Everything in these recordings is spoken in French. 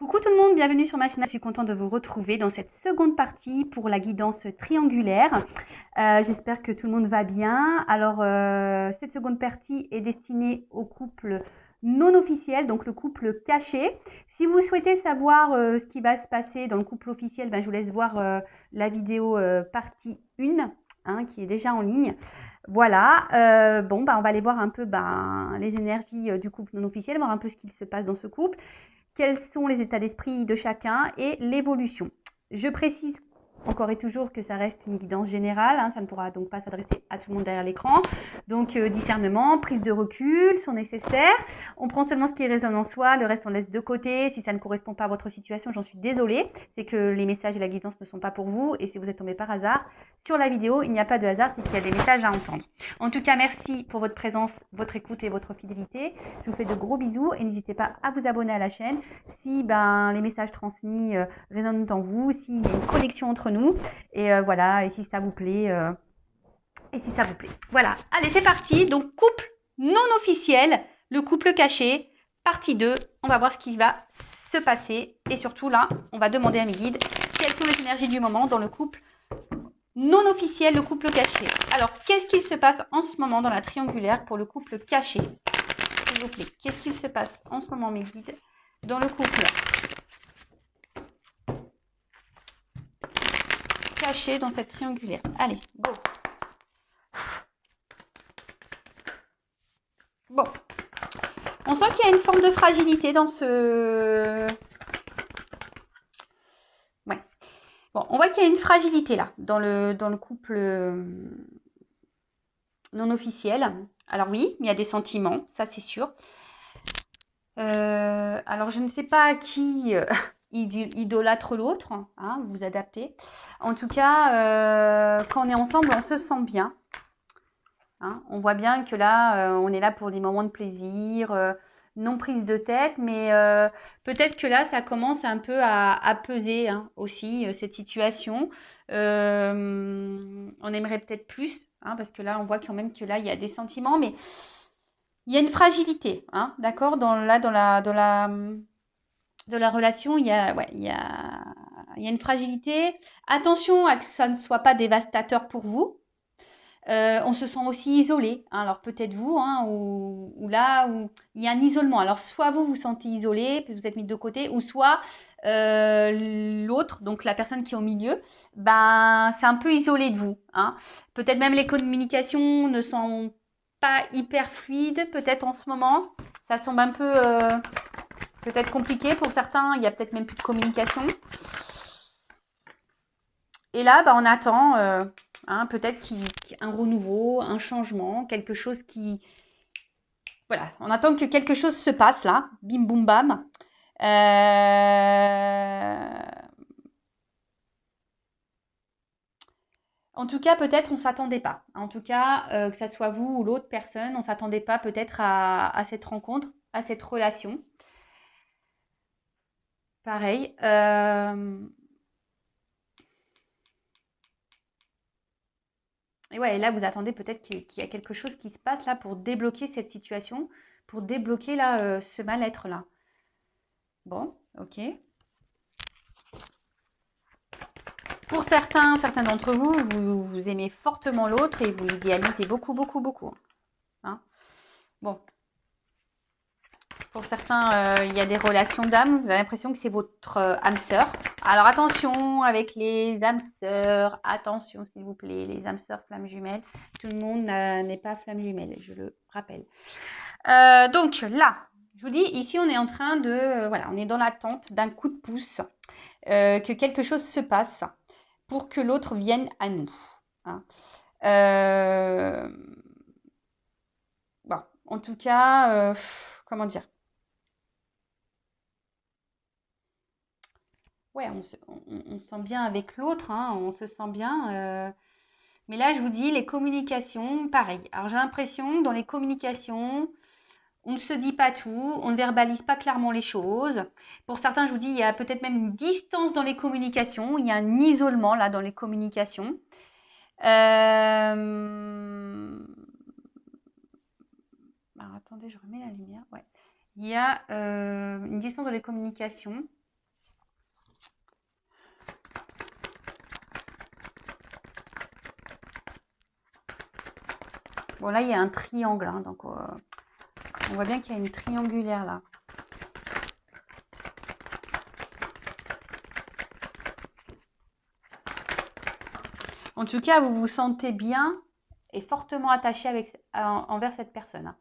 Coucou tout le monde, bienvenue sur ma chaîne. Je suis contente de vous retrouver dans cette seconde partie pour la guidance triangulaire. J'espère que tout le monde va bien. Alors, cette seconde partie est destinée au couple non officiel, donc le couple caché. Si vous souhaitez savoir ce qui va se passer dans le couple officiel, je vous laisse voir la vidéo partie 1, qui est déjà en ligne. Voilà, on va aller voir un peu les énergies du couple non officiel, voir un peu ce qu'il se passe dans ce couple, quels sont les états d'esprit de chacun et l'évolution. Je précise encore et toujours que ça reste une guidance générale, ça ne pourra donc pas s'adresser à tout le monde derrière l'écran. Donc discernement, prise de recul sont nécessaires. On prend seulement ce qui résonne en soi, le reste on laisse de côté. Si ça ne correspond pas à votre situation, j'en suis désolée. C'est que les messages et la guidance ne sont pas pour vous. Et si vous êtes tombé par hasard sur la vidéo, il n'y a pas de hasard, c'est qu'il y a des messages à entendre. En tout cas, merci pour votre présence, votre écoute et votre fidélité. Je vous fais de gros bisous et n'hésitez pas à vous abonner à la chaîne si les messages transmis résonnent en vous, s'il y a une connexion entre nous, et voilà, et si ça vous plaît, Voilà, allez, c'est parti. Donc, couple non officiel, le couple caché, partie 2. On va voir ce qui va se passer. Et surtout, là, on va demander à mes guides quelles sont les énergies du moment dans le couple non officiel, le couple caché. Alors, qu'est-ce qu'il se passe en ce moment dans la triangulaire pour le couple caché? S'il vous plaît, qu'est-ce qu'il se passe en ce moment, mes guides, dans le couple caché dans cette triangulaire? Allez, go. Bon, on sent qu'il y a une forme de fragilité dans ce... Ouais. Bon, on voit qu'il y a une fragilité là, dans le couple non officiel. Alors oui, il y a des sentiments, ça c'est sûr. Alors je ne sais pas à qui idolâtre l'autre, vous vous adaptez. En tout cas, quand on est ensemble, on se sent bien. On voit bien que là, on est là pour des moments de plaisir, non prise de tête, mais peut-être que là, ça commence un peu à peser aussi, cette situation. On aimerait peut-être plus, parce que là, on voit quand même que là, il y a des sentiments, mais il y a une fragilité, d'accord, dans la relation, il y a une fragilité. Attention à que ça ne soit pas dévastateur pour vous. On se sent aussi isolé. Alors peut-être vous, ou là où il y a un isolement. Alors soit vous vous sentez isolé, puis vous êtes mis de côté, ou soit l'autre, donc la personne qui est au milieu, c'est un peu isolé de vous. Peut-être même les communications ne sont pas hyper fluides, peut-être en ce moment. Ça semble un peu peut-être compliqué pour certains. Il y a peut-être même plus de communication. Et là, on attend peut-être un renouveau, un changement, quelque chose qui... Voilà, on attend que quelque chose se passe là, bim boum bam. En tout cas, peut-être on ne s'attendait pas. En tout cas, que ça soit vous ou l'autre personne, on ne s'attendait pas peut-être à cette rencontre, à cette relation. Pareil. Et ouais, et là, vous attendez peut-être qu'il y a quelque chose qui se passe là pour débloquer cette situation, pour débloquer là ce mal-être là. Bon, ok. Pour certains d'entre vous, vous aimez fortement l'autre et vous l'idéalisez beaucoup, beaucoup, beaucoup. Bon. Pour certains, il y a des relations d'âme. Vous avez l'impression que c'est votre âme sœur. Alors attention avec les âmes sœurs. Attention s'il vous plaît, les âmes sœurs flammes jumelles. Tout le monde n'est pas flamme jumelle, je le rappelle. Donc là, je vous dis, ici on est en train de... voilà, on est dans l'attente d'un coup de pouce. Que quelque chose se passe pour que l'autre vienne à nous. Bon, en tout cas, comment dire? Ouais, on se sent bien avec l'autre, on se sent bien. Mais là, je vous dis, les communications, pareil. Alors, j'ai l'impression, dans les communications, on ne se dit pas tout, on ne verbalise pas clairement les choses. Pour certains, je vous dis, il y a peut-être même une distance dans les communications, il y a un isolement là dans les communications. Alors, attendez, je remets la lumière. Ouais. Il y a une distance dans les communications. Bon, là, il y a un triangle, hein, donc on voit bien qu'il y a une triangulaire là. En tout cas, vous vous sentez bien et fortement attaché envers cette personne, hein.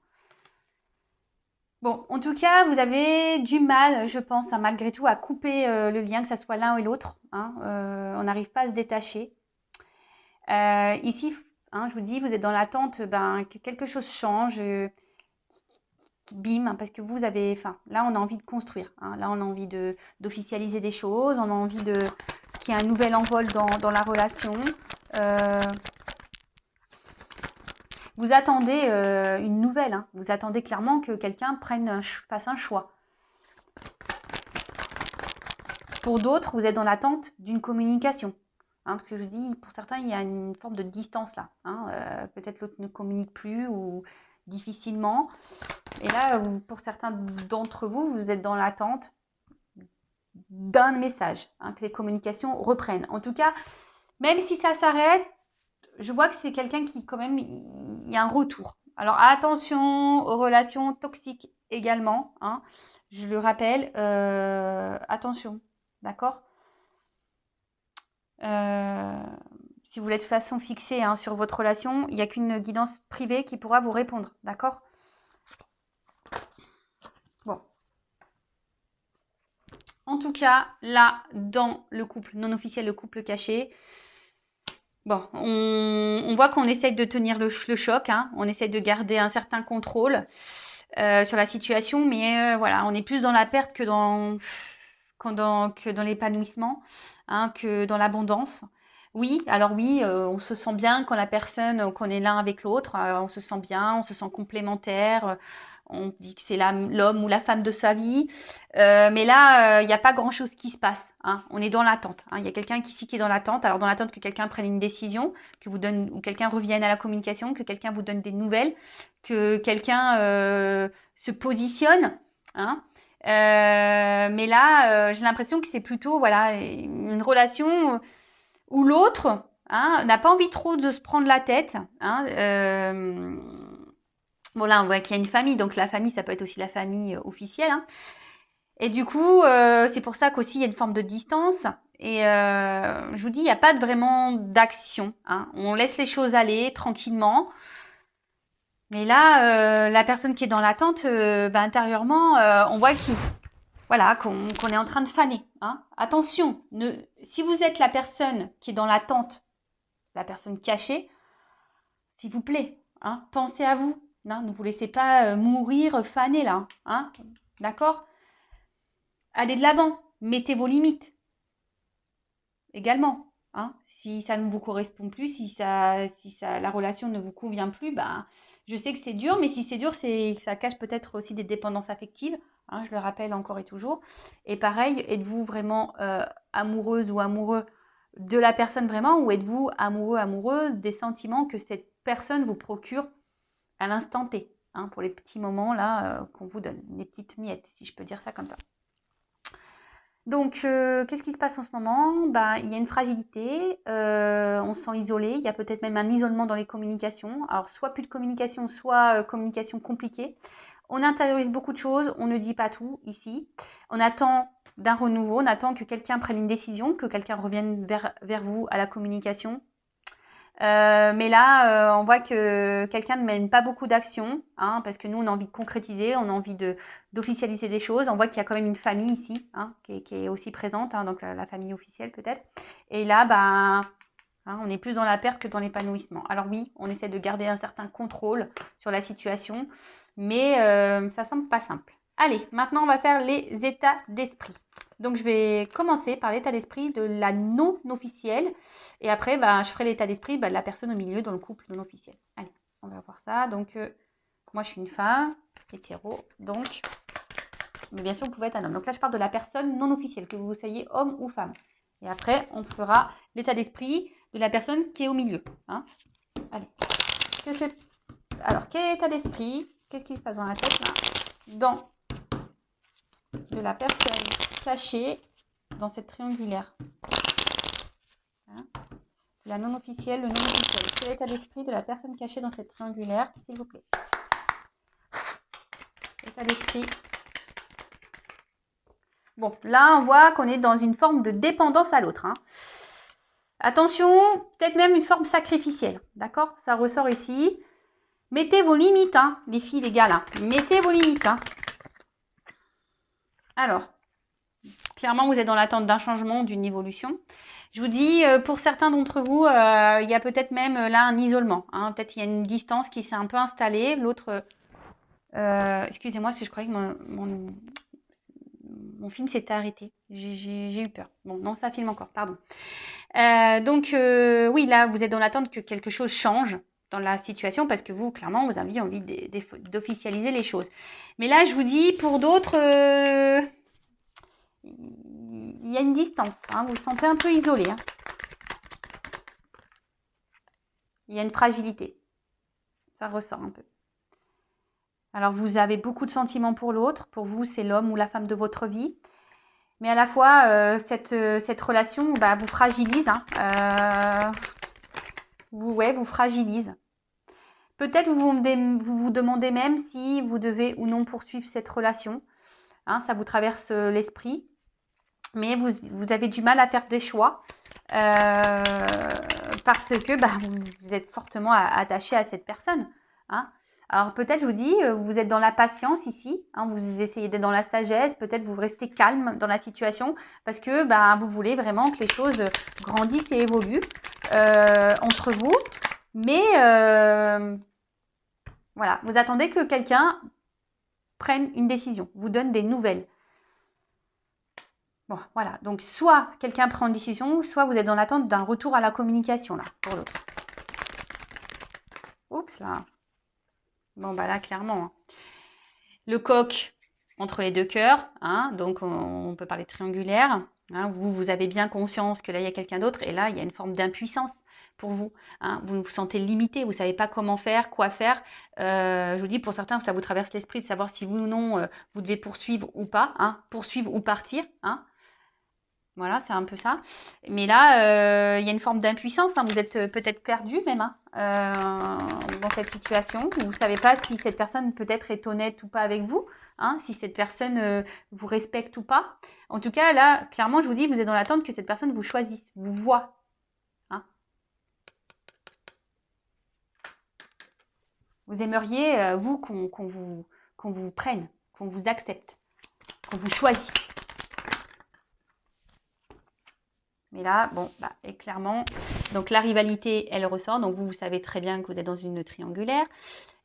Bon, en tout cas, vous avez du mal, je pense, hein, malgré tout, à couper le lien, que ce soit l'un ou l'autre, hein. On n'arrive pas à se détacher. Ici, hein, je vous dis, vous êtes dans l'attente que quelque chose change, bim, hein, parce que vous avez, là, on a envie de construire, hein. Là, on a envie d'officialiser des choses, on a envie qu'il y ait un nouvel envol dans la relation. Vous attendez une nouvelle, hein. Vous attendez clairement que quelqu'un fasse un choix. Pour d'autres, vous êtes dans l'attente d'une communication, hein, parce que je vous dis, pour certains, il y a une forme de distance là, hein. Peut-être l'autre ne communique plus ou difficilement. Et là, pour certains d'entre vous, vous êtes dans l'attente d'un message, hein, que les communications reprennent. En tout cas, même si ça s'arrête, je vois que c'est quelqu'un qui, quand même, il y a un retour. Alors, attention aux relations toxiques également, hein. Je le rappelle, attention, d'accord? Si vous voulez de façon fixée, hein, sur votre relation, il n'y a qu'une guidance privée qui pourra vous répondre, d'accord? Bon. En tout cas, là, dans le couple non officiel, le couple caché, bon, on voit qu'on essaye de tenir le choc, hein, on essaye de garder un certain contrôle sur la situation, mais voilà, on est plus dans la perte que dans l'épanouissement, hein, que dans l'abondance. Oui, alors oui, on se sent bien quand la personne, qu'on est l'un avec l'autre, on se sent bien, on se sent complémentaire, on dit que c'est l'homme ou la femme de sa vie, mais là, il n'y a pas grand-chose qui se passe, hein. On est dans l'attente, hein. Il y a quelqu'un ici qui est dans l'attente, alors dans l'attente que quelqu'un prenne une décision, ou quelqu'un revienne à la communication, que quelqu'un vous donne des nouvelles, que quelqu'un se positionne, hein. Mais là, j'ai l'impression que c'est plutôt, voilà, une relation où l'autre, hein, n'a pas envie trop de se prendre la tête, hein. Bon, là, on voit qu'il y a une famille, donc la famille, ça peut être aussi la famille officielle, hein. Et du coup, c'est pour ça qu'aussi il y a une forme de distance. Et je vous dis, il n'y a pas vraiment d'action, hein. On laisse les choses aller tranquillement. Mais là, la personne qui est dans l'attente, intérieurement, on voit qu'on est en train de faner, hein. Attention, si vous êtes la personne qui est dans l'attente, la personne cachée, s'il vous plaît, hein, pensez à vous, hein, ne vous laissez pas mourir faner là, hein, d'accord? Allez de l'avant, mettez vos limites également, hein. Si ça ne vous correspond plus, si la relation ne vous convient plus, je sais que c'est dur, mais si c'est dur, ça cache peut-être aussi des dépendances affectives, hein, je le rappelle encore et toujours. Et pareil, êtes-vous vraiment amoureuse ou amoureux de la personne vraiment, ou êtes-vous amoureux, amoureuse des sentiments que cette personne vous procure à l'instant T, hein, pour les petits moments là qu'on vous donne, les petites miettes, si je peux dire ça comme ça. Donc, qu'est-ce qui se passe en ce moment? Il y a une fragilité, on se sent isolé, il y a peut-être même un isolement dans les communications. Alors, soit plus de communication, soit communication compliquée. On intériorise beaucoup de choses, on ne dit pas tout ici. On attend d'un renouveau, on attend que quelqu'un prenne une décision, que quelqu'un revienne vers vous à la communication. Mais là, on voit que quelqu'un ne mène pas beaucoup d'actions, hein, parce que nous, on a envie de concrétiser, on a envie d'officialiser des choses. On voit qu'il y a quand même une famille ici, hein, qui est aussi présente, hein, donc la famille officielle peut-être. Et là, hein, on est plus dans la perte que dans l'épanouissement. Alors oui, on essaie de garder un certain contrôle sur la situation, mais ça semble pas simple. Allez, maintenant, on va faire les états d'esprit. Donc, je vais commencer par l'état d'esprit de la non officielle. Et après, je ferai l'état d'esprit de la personne au milieu dans le couple non officiel. Allez, on va voir ça. Donc, moi, je suis une femme, hétéro. Donc, mais bien sûr, vous pouvez être un homme. Donc là, je parle de la personne non officielle, que vous soyez homme ou femme. Et après, on fera l'état d'esprit de la personne qui est au milieu, hein. Allez. Alors, quel état d'esprit? Qu'est-ce qui se passe dans la tête là? Dans de la personne cachée dans cette triangulaire. Hein, la non officielle, le non officiel. Quel est l'état d'esprit de la personne cachée dans cette triangulaire, s'il vous plaît? État d'esprit. Bon, là, on voit qu'on est dans une forme de dépendance à l'autre. Hein. Attention, peut-être même une forme sacrificielle. D'accord? Ça ressort ici. Mettez vos limites, hein, les filles, les gars, là. Mettez vos limites. Hein. Alors, clairement, vous êtes dans l'attente d'un changement, d'une évolution. Je vous dis, pour certains d'entre vous, il y a peut-être même là un isolement. Hein. Peut-être il y a une distance qui s'est un peu installée. L'autre, excusez-moi si je croyais que mon film s'était arrêté. J'ai eu peur. Bon, non, ça filme encore, pardon. Donc, oui, là, vous êtes dans l'attente que quelque chose change dans la situation parce que vous, clairement, vous avez envie d'officialiser les choses. Mais là, je vous dis, pour d'autres, il y a une distance. Hein, vous vous sentez un peu isolé. Hein. Il y a une fragilité. Ça ressort un peu. Alors, vous avez beaucoup de sentiments pour l'autre. Pour vous, c'est l'homme ou la femme de votre vie. Mais à la fois, cette relation vous fragilise. Hein. Vous fragilise. Peut-être vous vous demandez même si vous devez ou non poursuivre cette relation. Hein, ça vous traverse l'esprit. Mais vous avez du mal à faire des choix parce que vous êtes fortement attaché à cette personne. Hein. Alors peut-être, je vous dis, vous êtes dans la patience ici, hein, vous essayez d'être dans la sagesse, peut-être vous restez calme dans la situation parce que vous voulez vraiment que les choses grandissent et évoluent entre vous. Mais voilà, vous attendez que quelqu'un prenne une décision, vous donne des nouvelles. Bon, voilà. Donc, soit quelqu'un prend une décision, soit vous êtes dans l'attente d'un retour à la communication, là, pour l'autre. Oups, là. Bon, là, clairement. Hein. Le coq entre les deux cœurs. Hein, donc, on peut parler triangulaire. Hein, vous avez bien conscience que là, il y a quelqu'un d'autre. Et là, il y a une forme d'impuissance pour vous. Hein, vous vous sentez limité. Vous ne savez pas comment faire, quoi faire. Je vous dis, pour certains, ça vous traverse l'esprit de savoir si oui ou non, vous devez poursuivre ou pas. Hein, poursuivre ou partir. Hein. Voilà, c'est un peu ça. Mais là, il y a une forme d'impuissance. Hein. Vous êtes peut-être perdu même dans cette situation. Vous ne savez pas si cette personne peut-être est honnête ou pas avec vous. Hein, si cette personne vous respecte ou pas. En tout cas, là, clairement, je vous dis, vous êtes dans l'attente que cette personne vous choisisse, vous voit. Hein. Vous aimeriez, vous, qu'on vous prenne, qu'on vous accepte, qu'on vous choisisse. Mais là, bon, et clairement, donc la rivalité, elle ressort. Donc vous savez très bien que vous êtes dans une triangulaire.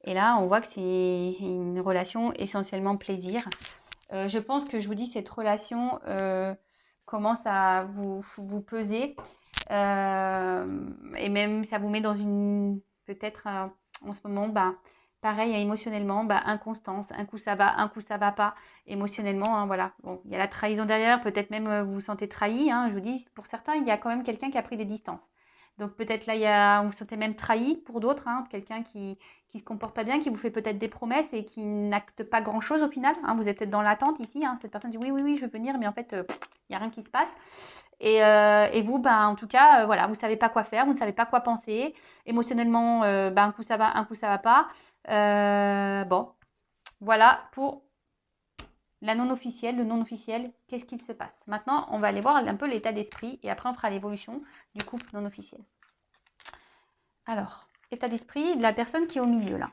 Et là, on voit que c'est une relation essentiellement plaisir. Je pense que je vous dis, cette relation commence à vous peser. Et même, ça vous met dans une, peut-être en ce moment, pareil, émotionnellement, inconstance. Un coup ça va, un coup ça va pas. Émotionnellement, hein, voilà. Bon, il y a la trahison derrière, peut-être même vous vous sentez trahi. Hein, je vous dis, pour certains, il y a quand même quelqu'un qui a pris des distances. Donc peut-être là, vous vous sentez même trahi pour d'autres, hein, quelqu'un qui se comporte pas bien, qui vous fait peut-être des promesses et qui n'acte pas grand-chose au final. Hein, vous êtes peut-être dans l'attente ici. Hein, cette personne dit oui, oui, oui, je veux venir, mais en fait, il n'y a rien qui se passe. Et vous, en tout cas, voilà, vous ne savez pas quoi faire, vous ne savez pas quoi penser. Émotionnellement, un coup ça va, un coup ça va pas. Bon, voilà pour la non officielle, le non officiel, qu'est-ce qu'il se passe. Maintenant, on va aller voir un peu l'état d'esprit et après on fera l'évolution du couple non officiel. Alors, état d'esprit de la personne qui est au milieu là,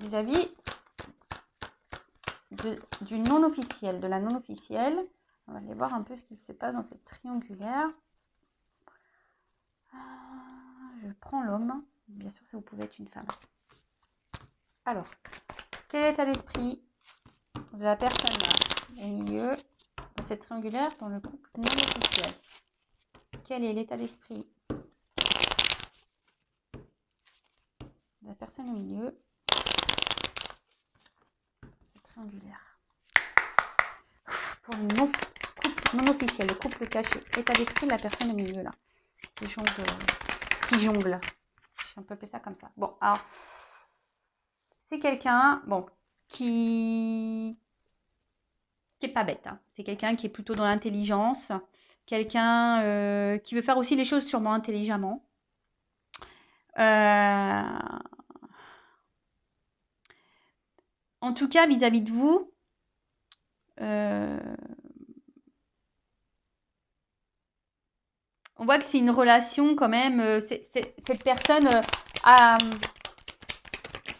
vis-à-vis du non officiel, de la non officielle. On va aller voir un peu ce qui se passe dans cette triangulaire. Je prends l'homme. Bien sûr, ça vous pouvez être une femme. Alors, quel est l'état d'esprit de la personne au milieu de cette triangulaire dans le couple non officiel? Quel est l'état d'esprit de la personne au milieu de cette triangulaire? Pour le couple non officiel, le couple caché. État d'esprit de la personne au milieu là. Qui jongle. Je peux appeler ça comme ça. Bon, alors, c'est quelqu'un, qui est pas bête. Hein. C'est quelqu'un qui est plutôt dans l'intelligence, quelqu'un qui veut faire aussi les choses sûrement intelligemment. En tout cas, vis-à-vis de vous, on voit que c'est une relation quand même. Cette personne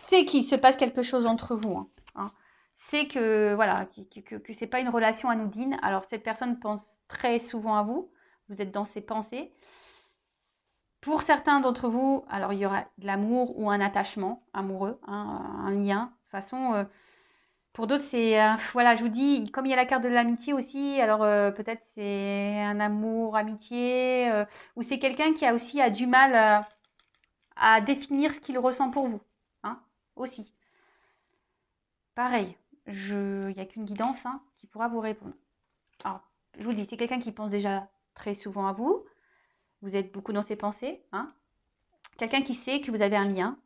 sait qu'il se passe quelque chose entre vous. Hein. Sait que voilà, que c'est pas une relation anodine. Alors cette personne pense très souvent à vous. Vous êtes dans ses pensées. Pour certains d'entre vous, alors il y aura de l'amour ou un attachement amoureux, un lien. De toute façon, pour d'autres, c'est voilà, je vous dis, comme il y a la carte de l'amitié aussi, alors peut-être c'est un amour, amitié, ou c'est quelqu'un qui a aussi du mal à définir ce qu'il ressent pour vous, hein, aussi. Pareil, il n'y a qu'une guidance qui pourra vous répondre. Alors, je vous dis, c'est quelqu'un qui pense déjà très souvent à vous. Vous êtes beaucoup dans ses pensées, hein. Quelqu'un qui sait que vous avez un lien.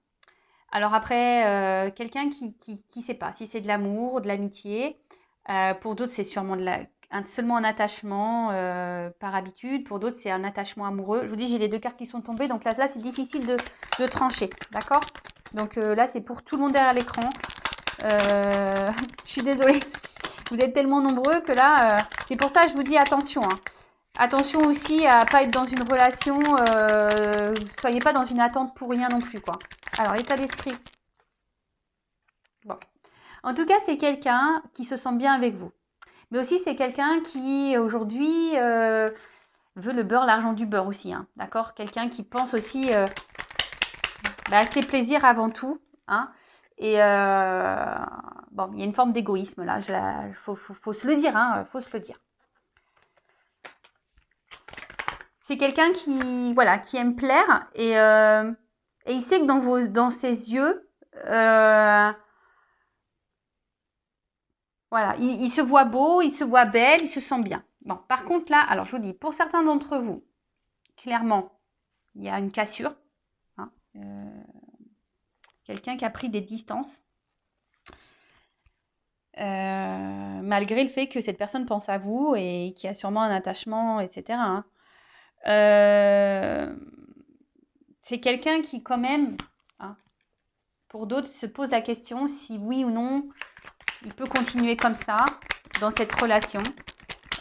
Alors après, quelqu'un qui sait pas si c'est de l'amour, de l'amitié. Pour d'autres, c'est sûrement seulement un attachement par habitude. Pour d'autres, c'est un attachement amoureux. Je vous dis, j'ai les deux cartes qui sont tombées. Donc là c'est difficile de trancher. D'accord? Donc là, c'est pour tout le monde derrière l'écran. Je suis désolée. Vous êtes tellement nombreux que là, c'est pour ça que je vous dis attention. Hein. Attention aussi à pas être dans une relation, soyez pas dans une attente pour rien non plus, quoi. Alors, l'état d'esprit. Bon. En tout cas, c'est quelqu'un qui se sent bien avec vous. Mais aussi, c'est quelqu'un qui, aujourd'hui, veut le beurre, l'argent du beurre aussi, hein, d'accord? Quelqu'un qui pense aussi à ses plaisirs avant tout, hein. Et bon, il y a une forme d'égoïsme là, faut se le dire, hein, faut se le dire. C'est quelqu'un qui, voilà, qui aime plaire et il sait que dans ses yeux, voilà, il se voit beau, il se voit belle, il se sent bien. Bon, par contre là, alors je vous dis, pour certains d'entre vous, clairement, il y a une cassure, hein, quelqu'un qui a pris des distances, malgré le fait que cette personne pense à vous et qui a sûrement un attachement, etc. Hein. C'est quelqu'un qui quand même, hein, pour d'autres, se pose la question si oui ou non, il peut continuer comme ça, dans cette relation.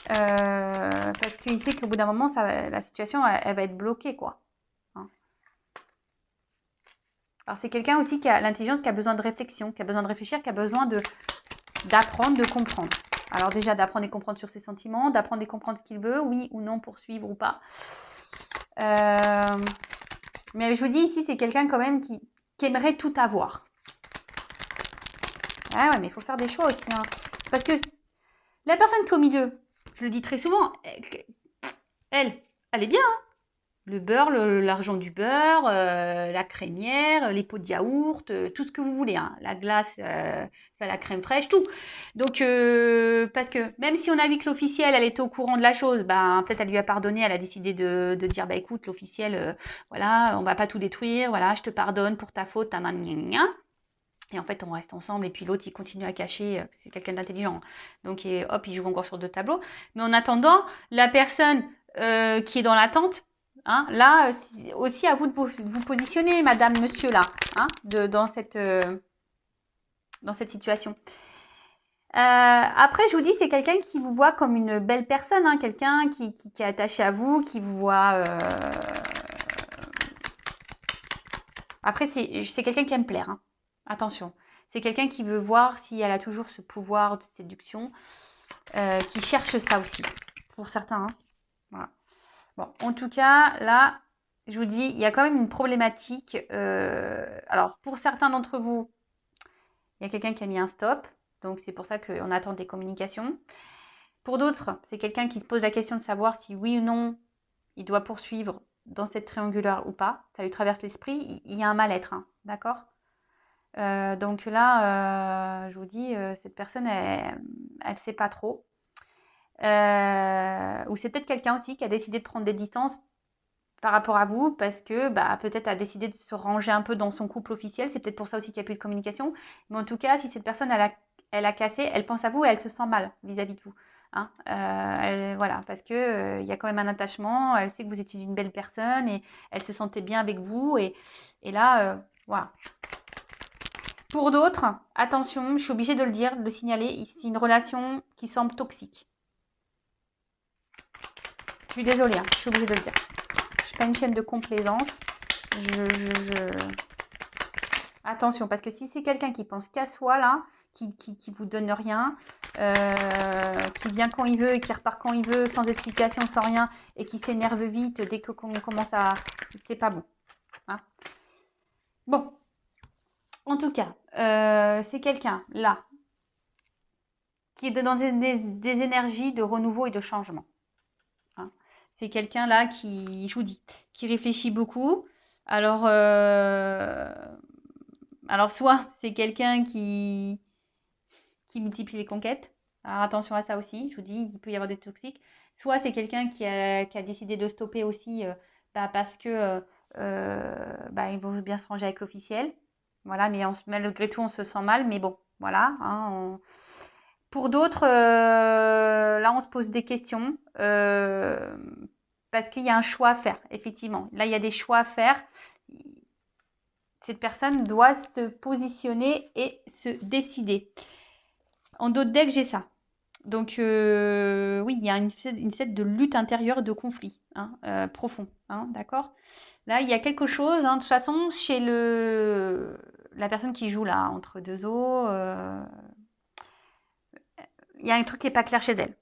Parce qu'il sait qu'au bout d'un moment, la situation, elle va être bloquée, quoi. Hein. Alors, c'est quelqu'un aussi qui a l'intelligence, qui a besoin de réflexion, qui a besoin de réfléchir, qui a besoin d'apprendre, de comprendre. Alors déjà, d'apprendre et comprendre sur ses sentiments, d'apprendre et comprendre ce qu'il veut, oui ou non, poursuivre ou pas. Mais je vous dis ici, c'est quelqu'un quand même qui aimerait tout avoir. Ah ouais, mais il faut faire des choix aussi. Hein. Parce que la personne qui est au milieu, je le dis très souvent, elle est bien. Hein. Le beurre, l'argent du beurre, la crémière, les pots de yaourt, tout ce que vous voulez. Hein. La glace, la crème fraîche, tout. Donc, parce que même si on a vu que l'officielle, elle était au courant de la chose, ben, peut-être elle lui a pardonné, elle a décidé de dire, bah écoute, l'officielle, voilà, on va pas tout détruire, voilà, je te pardonne pour ta faute, et en fait, on reste ensemble, et puis l'autre, il continue à cacher, c'est quelqu'un d'intelligent. Donc, hop, il joue encore sur deux tableaux. Mais en attendant, la personne qui est dans l'attente, hein, là, c'est aussi à vous de vous positionner, madame, monsieur, là, hein, dans cette situation. Après, je vous dis, c'est quelqu'un qui vous voit comme une belle personne, hein, quelqu'un qui est attaché à vous, qui vous voit... Après, c'est quelqu'un qui aime plaire, hein. Attention, c'est quelqu'un qui veut voir si elle a toujours ce pouvoir de séduction, qui cherche ça aussi, pour certains. Hein. Voilà. Bon, en tout cas, là, je vous dis, il y a quand même une problématique. Alors, pour certains d'entre vous, il y a quelqu'un qui a mis un stop, donc c'est pour ça qu'on attend des communications. Pour d'autres, c'est quelqu'un qui se pose la question de savoir si oui ou non, il doit poursuivre dans cette triangulaire ou pas. Ça lui traverse l'esprit, il y a un mal-être, hein, d'accord ? Donc là, je vous dis, cette personne, elle ne sait pas trop. Ou c'est peut-être quelqu'un aussi qui a décidé de prendre des distances par rapport à vous parce que peut-être a décidé de se ranger un peu dans son couple officiel. C'est peut-être pour ça aussi qu'il n'y a plus de communication. Mais en tout cas, si cette personne, elle a cassé, elle pense à vous et elle se sent mal vis-à-vis de vous. Hein. Voilà, parce que il y a quand même un attachement, elle sait que vous étiez une belle personne et elle se sentait bien avec vous. Et là, voilà. Pour d'autres, attention, je suis obligée de le dire, de le signaler, c'est une relation qui semble toxique. Je suis désolée, hein, je suis obligée de le dire. Je ne suis pas une chaîne de complaisance. Attention, parce que si c'est quelqu'un qui pense qu'à soi, là, qui vous donne rien, qui vient quand il veut et qui repart quand il veut, sans explication, sans rien, et qui s'énerve vite dès qu'on commence à... C'est pas bon. Hein. Bon, en tout cas, c'est quelqu'un, là, qui est dans des énergies de renouveau et de changement. Hein. C'est quelqu'un, là, qui, je vous dis, qui réfléchit beaucoup. Alors soit c'est quelqu'un qui multiplie les conquêtes. Alors attention à ça aussi, je vous dis, il peut y avoir des toxiques. Soit c'est quelqu'un qui a décidé de stopper aussi parce que il veut bien se ranger avec l'officiel. Voilà, mais malgré tout, on se sent mal. Mais bon, voilà. Hein, Pour d'autres, là, on se pose des questions parce qu'il y a un choix à faire, effectivement. Là, il y a des choix à faire. Cette personne doit se positionner et se décider. En d'autres decks, j'ai ça. Donc, oui, il y a une sorte de lutte intérieure, de conflit profond. Hein, d'accord. Là, il y a quelque chose, de toute façon, chez la personne qui joue là, entre deux eaux, il y a un truc qui n'est pas clair chez elle.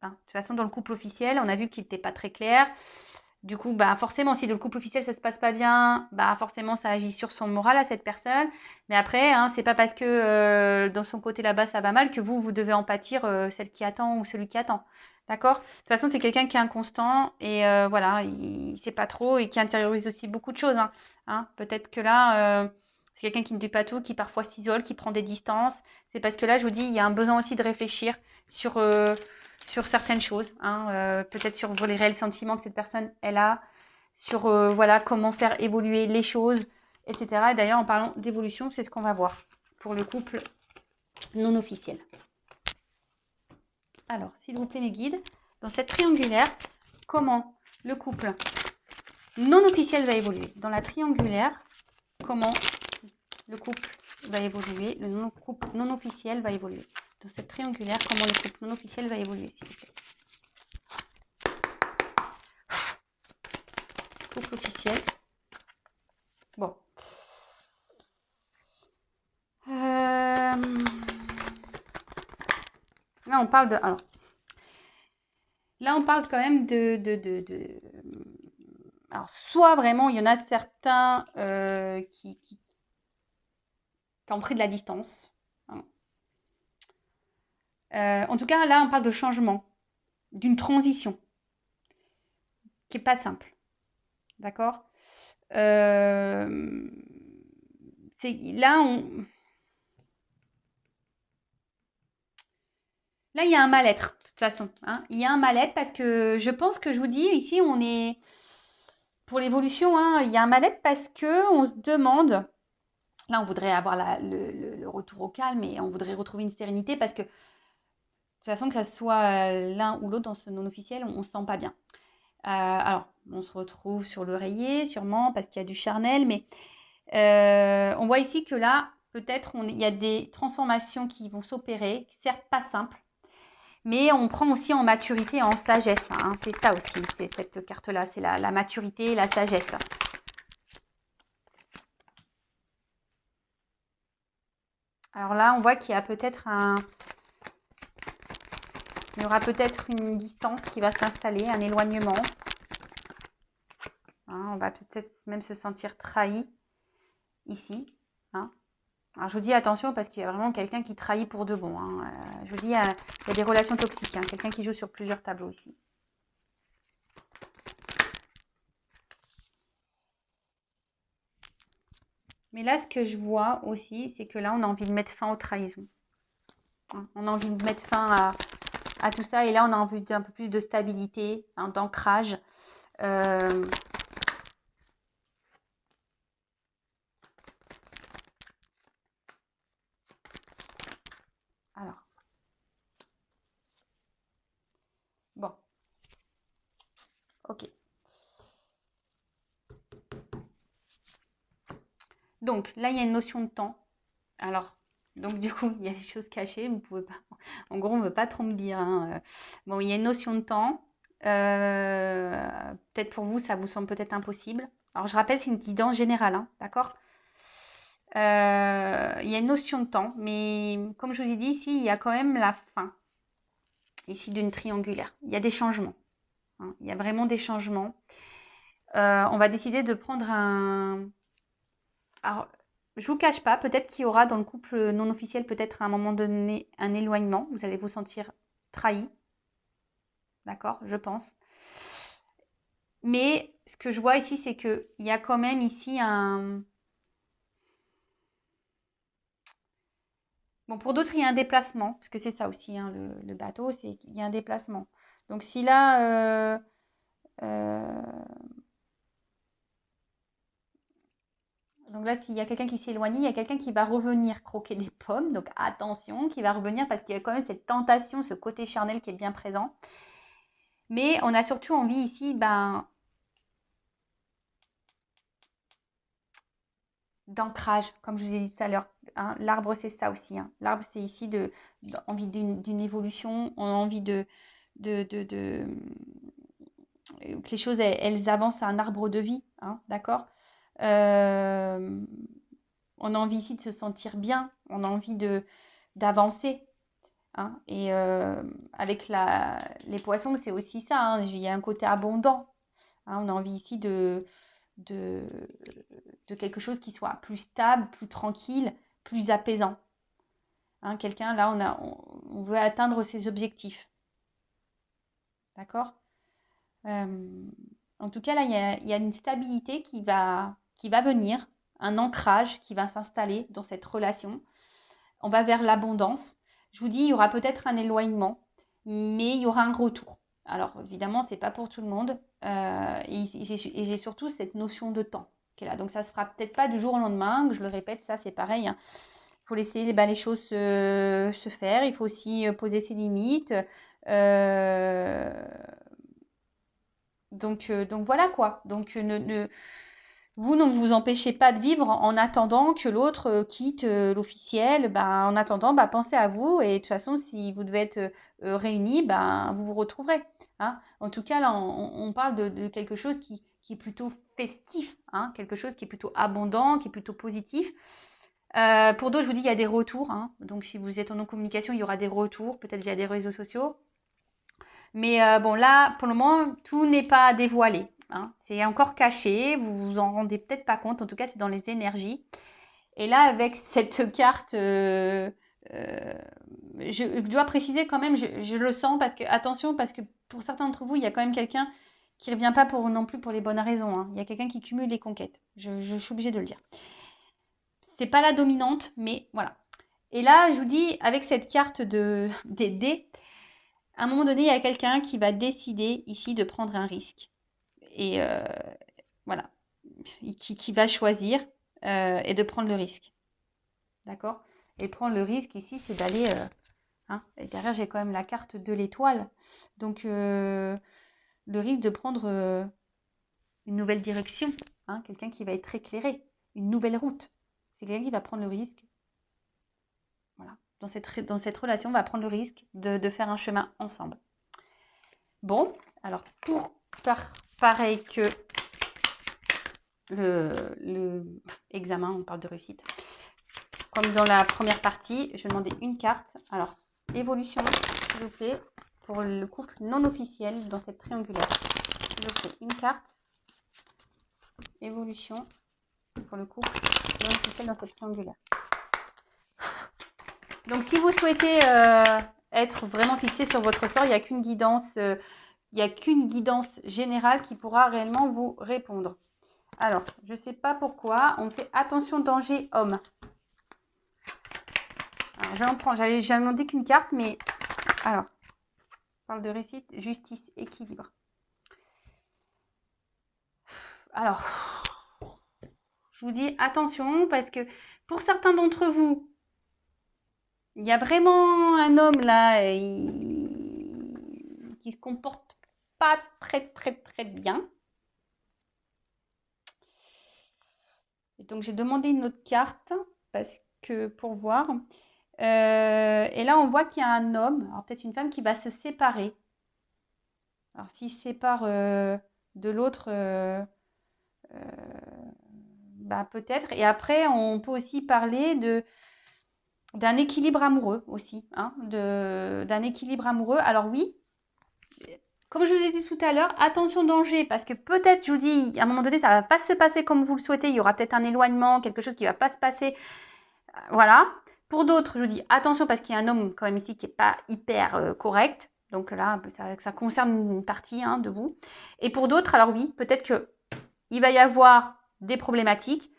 Hein. De toute façon, dans le couple officiel, on a vu qu'il n'était pas très clair. Du coup, forcément, si dans le couple officiel, ça se passe pas bien, forcément, ça agit sur son moral à cette personne. Mais après, c'est pas parce que dans son côté là-bas, ça va mal que vous devez en pâtir, celle qui attend ou celui qui attend. D'accord? De toute façon, c'est quelqu'un qui est inconstant et voilà, il sait pas trop et qui intériorise aussi beaucoup de choses. Peut-être que là, c'est quelqu'un qui ne dit pas tout, qui parfois s'isole, qui prend des distances. C'est parce que là, je vous dis, il y a un besoin aussi de réfléchir sur certaines choses, peut-être sur les réels sentiments que cette personne elle a, sur voilà comment faire évoluer les choses, etc. Et d'ailleurs, en parlant d'évolution, c'est ce qu'on va voir pour le couple non officiel. Alors, s'il vous plaît, mes guides, dans cette triangulaire, comment le couple non officiel va évoluer? Dans la triangulaire, comment le couple va évoluer? Le couple non officiel va évoluer. Dans cette triangulaire, comment le couple non officiel va évoluer, s'il vous plaît? Couple officiel. Bon. Là, on parle de. Alors, là, on parle quand même alors, soit vraiment, il y en a certains qui ont pris de la distance. Hein. En tout cas, là, on parle de changement, d'une transition qui n'est pas simple. D'accord. Là, Là, il y a un mal-être, de toute façon. Hein. Il y a un mal-être parce que je pense que je vous dis, ici, on est... Pour l'évolution, il y a un mal-être parce qu'on se demande... Là, on voudrait avoir le retour au calme et on voudrait retrouver une sérénité parce que, de toute façon, que ça soit l'un ou l'autre dans ce non-officiel, on ne se sent pas bien. Alors, on se retrouve sur l'oreiller, sûrement, parce qu'il y a du charnel, mais on voit ici que là, peut-être, il y a des transformations qui vont s'opérer, certes pas simples, mais on prend aussi en maturité et en sagesse. Hein. C'est ça aussi, c'est cette carte-là, c'est la maturité et la sagesse. Alors là, on voit qu'il y a peut-être il y aura peut-être une distance qui va s'installer, un éloignement. Hein, on va peut-être même se sentir trahi ici. Hein. Alors je vous dis attention parce qu'il y a vraiment quelqu'un qui trahit pour de bon. Hein. Je vous dis, il y a des relations toxiques. Hein. Quelqu'un qui joue sur plusieurs tableaux ici. Mais là, ce que je vois aussi, c'est que là, on a envie de mettre fin aux trahisons. Hein. On a envie de mettre fin à tout ça. Et là, on a envie d'un peu plus de stabilité, d'ancrage. Alors, Ok. Donc, là, il y a une notion de temps. Alors, donc du coup, il y a des choses cachées. Vous pouvez pas. En gros, on ne veut pas trop me dire, hein. Bon, il y a une notion de temps. Peut-être pour vous, ça vous semble peut-être impossible. Alors, je rappelle, c'est une guidance générale, hein, d'accord? Il y a une notion de temps, mais comme je vous ai dit ici, il y a quand même la fin, ici, d'une triangulaire. Il y a des changements, hein. Il y a vraiment des changements. On va décider de prendre un... Alors, je vous cache pas, peut-être qu'il y aura dans le couple non officiel, peut-être à un moment donné, un éloignement. Vous allez vous sentir trahi, d'accord, je pense. Mais ce que je vois ici, c'est qu'il y a quand même ici un... Bon, pour d'autres, il y a un déplacement, parce que c'est ça aussi, hein, le bateau, c'est qu'il y a un déplacement. Donc si là, euh, donc là, s'il y a quelqu'un qui s'éloigne, il y a quelqu'un qui va revenir croquer des pommes. Donc attention, qui va revenir parce qu'il y a quand même cette tentation, ce côté charnel qui est bien présent. Mais on a surtout envie ici, ben, d'ancrage, comme je vous ai dit tout à l'heure, hein. L'arbre, c'est ça aussi, hein. L'arbre, c'est ici envie d'une évolution, on a envie de que les choses, elles avancent à un arbre de vie, hein, d'accord. Euh, on a envie ici de se sentir bien, on a envie d'avancer, hein. Et avec les poissons, c'est aussi ça, hein. Il y a un côté abondant, hein. On a envie ici de, de quelque chose qui soit plus stable, plus tranquille, plus apaisant, hein. Quelqu'un, là, on veut atteindre ses objectifs, d'accord. En tout cas, là, il y a une stabilité qui va venir, un ancrage qui va s'installer dans cette relation. On va vers l'abondance. Je vous dis, il y aura peut-être un éloignement, mais il y aura un retour. Alors, évidemment, c'est pas pour tout le monde. Et j'ai surtout cette notion de temps qui est là. Donc, ça ne se fera peut-être pas du jour au lendemain. Je le répète, ça, c'est pareil, hein. Il faut laisser les choses se faire. Il faut aussi poser ses limites. Euh, donc voilà quoi. Donc vous ne vous empêchez pas de vivre en attendant que l'autre quitte l'officiel. Ben, en attendant, ben, pensez à vous et de toute façon, si vous devez être réunis, ben, vous vous retrouverez, hein. En tout cas, là, on parle de quelque chose qui est plutôt festif, hein, quelque chose qui est plutôt abondant, qui est plutôt positif. Pour d'autres, je vous dis, il y a des retours, hein. Donc, si vous êtes en non-communication, il y aura des retours, peut-être via des réseaux sociaux. Mais bon, là, pour le moment, tout n'est pas dévoilé, hein. C'est encore caché, vous vous en rendez peut-être pas compte. En tout cas, c'est dans les énergies. Et là, avec cette carte, euh, je dois préciser quand même, je le sens parce que, attention, parce que pour certains d'entre vous, il y a quand même quelqu'un qui ne revient pas non plus pour les bonnes raisons, hein. Il y a quelqu'un qui cumule les conquêtes. Je suis obligée de le dire. C'est pas la dominante, mais voilà. Et là, je vous dis, avec cette carte des dés, à un moment donné, il y a quelqu'un qui va décider ici de prendre un risque. Et voilà, qui va choisir et de prendre le risque. D'accord. Et prendre le risque ici, c'est d'aller... hein, et derrière, j'ai quand même la carte de l'étoile. Donc, le risque de prendre une nouvelle direction. Hein, quelqu'un qui va être éclairé. Une nouvelle route. C'est quelqu'un qui va prendre le risque. Voilà. Dans cette relation, on va prendre le risque de faire un chemin ensemble. Bon, alors pour faire pareil que le examen, on parle de réussite. Comme dans la première partie, je vais demander une carte. Alors, évolution, s'il vous plaît, pour le couple non officiel dans cette triangulaire. S'il vous plaît, une carte. Évolution pour le couple non officiel dans cette triangulaire. Donc, si vous souhaitez être vraiment fixé sur votre sort, il n'y a qu'une guidance, générale qui pourra réellement vous répondre. Alors, je ne sais pas pourquoi, on fait attention danger homme. Alors, je vais en prendre, j'avais demandé qu'une carte, mais alors, on parle de réussite, justice, équilibre. Alors, je vous dis attention parce que pour certains d'entre vous, il y a vraiment un homme là qui se comporte pas très bien. Et donc, j'ai demandé une autre carte parce que pour voir. Et là, on voit qu'il y a un homme, alors peut-être une femme, qui va se séparer. Alors, s'il se sépare de l'autre, euh, bah, peut-être. Et après, on peut aussi parler d'un équilibre amoureux aussi, hein, d'un équilibre amoureux. Alors oui, comme je vous ai dit tout à l'heure, attention danger, parce que peut-être, je vous dis, à un moment donné, ça ne va pas se passer comme vous le souhaitez, il y aura peut-être un éloignement, quelque chose qui ne va pas se passer, voilà. Pour d'autres, je vous dis attention, parce qu'il y a un homme quand même ici qui n'est pas hyper correct, donc là, ça concerne une partie hein, de vous. Et pour d'autres, alors oui, peut-être qu'il va y avoir des problématiques,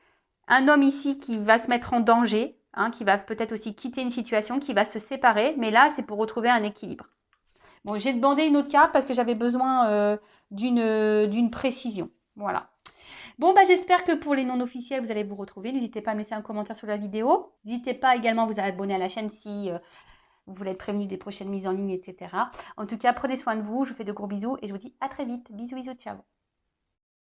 un homme ici qui va se mettre en danger, hein, qui va peut-être aussi quitter une situation, qui va se séparer, mais là, c'est pour retrouver un équilibre. Bon, j'ai demandé une autre carte parce que j'avais besoin d'une précision. Voilà. Bon, bah, j'espère que pour les non officiels, vous allez vous retrouver. N'hésitez pas à me laisser un commentaire sur la vidéo. N'hésitez pas également à vous abonner à la chaîne si vous voulez être prévenu des prochaines mises en ligne, etc. En tout cas, prenez soin de vous. Je vous fais de gros bisous et je vous dis à très vite. Bisous, bisous, ciao.